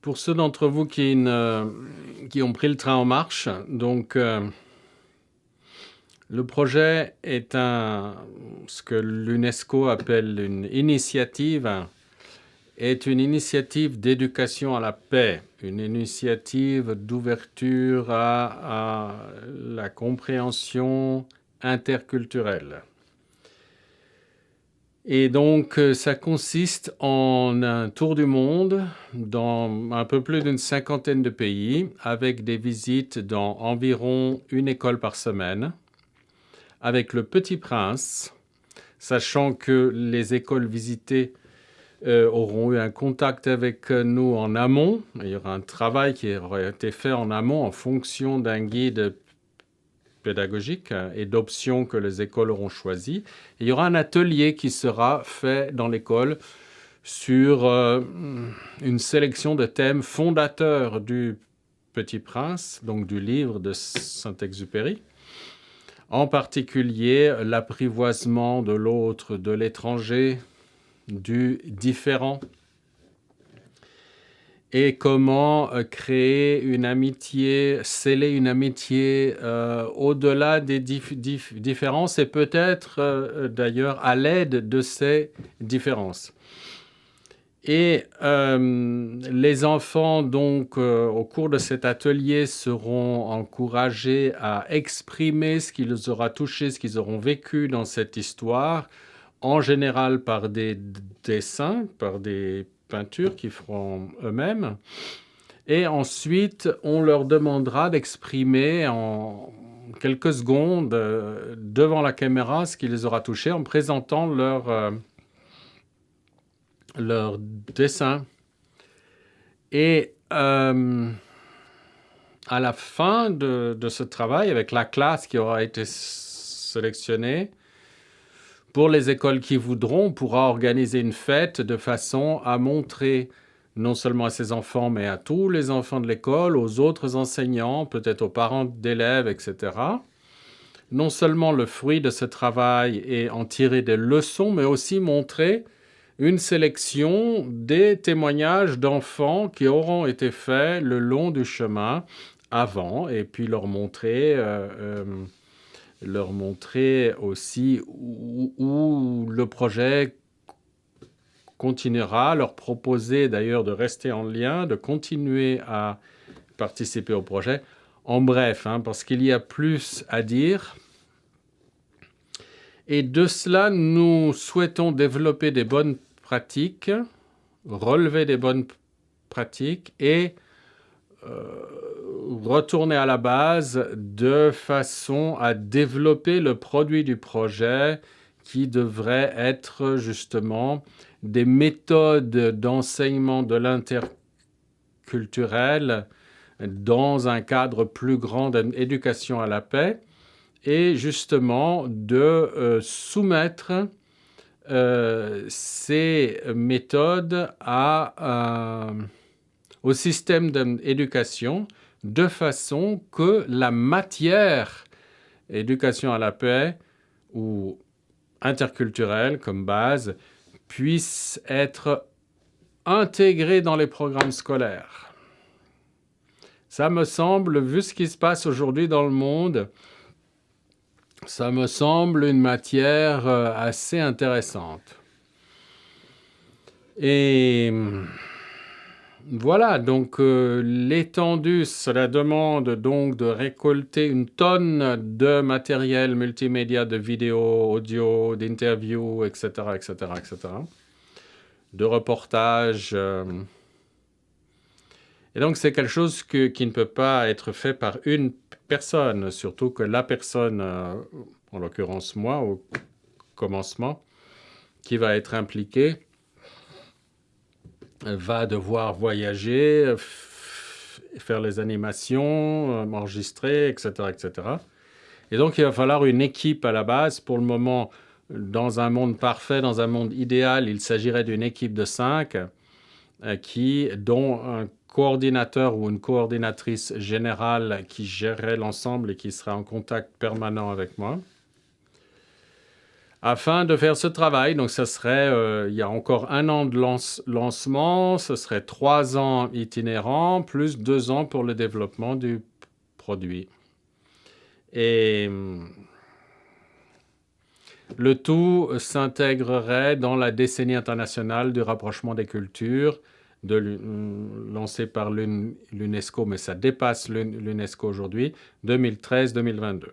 Pour ceux d'entre vous qui ont pris le train en marche, donc le projet est ce que l'UNESCO appelle une initiative, est une initiative d'éducation à la paix, une initiative d'ouverture à la compréhension interculturelle. Et donc, ça consiste en un tour du monde dans un peu plus d'une cinquantaine de pays, avec des visites dans environ une école par semaine, avec le Petit Prince, sachant que les écoles visitées auront eu un contact avec nous en amont. Il y aura un travail qui aura été fait en amont en fonction d'un guide pédagogique et d'options que les écoles auront choisies. Et il y aura un atelier qui sera fait dans l'école sur une sélection de thèmes fondateurs du Petit Prince, donc du livre de Saint-Exupéry. En particulier, l'apprivoisement de l'autre, de l'étranger, du différent, et comment créer une amitié, sceller une amitié au-delà des différences et peut-être d'ailleurs à l'aide de ces différences. Et les enfants, donc, au cours de cet atelier, seront encouragés à exprimer ce qui les aura touchés, ce qu'ils auront vécu dans cette histoire, en général par des dessins, par des peintures qu'ils feront eux-mêmes. Et ensuite, on leur demandera d'exprimer en quelques secondes devant la caméra ce qui les aura touchés en présentant leur dessin. Et à la fin de ce travail, avec la classe qui aura été sélectionnée, pour les écoles qui voudront, on pourra organiser une fête de façon à montrer non seulement à ces enfants, mais à tous les enfants de l'école, aux autres enseignants, peut-être aux parents d'élèves, etc. Non seulement le fruit de ce travail et en tirer des leçons, mais aussi montrer une sélection des témoignages d'enfants qui auront été faits le long du chemin avant, et puis leur montrer aussi où le projet continuera, leur proposer d'ailleurs de rester en lien, de continuer à participer au projet. En bref, parce qu'il y a plus à dire. Et de cela, nous souhaitons développer des bonnes pratiques, relever des bonnes pratiques et retourner à la base de façon à développer le produit du projet qui devrait être justement des méthodes d'enseignement de l'interculturel dans un cadre plus grand d'éducation à la paix et justement de soumettre ces méthodes au système d'éducation de façon que la matière éducation à la paix ou interculturelle comme base puisse être intégrée dans les programmes scolaires. Ça me semble, vu ce qui se passe aujourd'hui dans le monde, ça me semble une matière assez intéressante. Et voilà, donc l'étendue, cela demande donc de récolter une tonne de matériel multimédia, de vidéos, audio, d'interviews, etc., etc., etc., de reportages. Et donc c'est quelque chose qui ne peut pas être fait par une personne, surtout que la personne, en l'occurrence moi, au commencement, qui va être impliquée, va devoir voyager, faire les animations, m'enregistrer, etc., etc. Et donc, il va falloir une équipe à la base. Pour le moment, dans un monde parfait, dans un monde idéal, il s'agirait d'une équipe de 5 dont un coordinateur ou une coordinatrice générale qui gérerait l'ensemble et qui serait en contact permanent avec moi. Afin de faire ce travail, donc ça serait, il y a encore 1 an de lancement, ce serait 3 ans itinérants, plus 2 ans pour le développement du produit. Et le tout s'intégrerait dans la décennie internationale du rapprochement des cultures, lancée par l'UNESCO, mais ça dépasse l'UNESCO aujourd'hui, 2013-2022.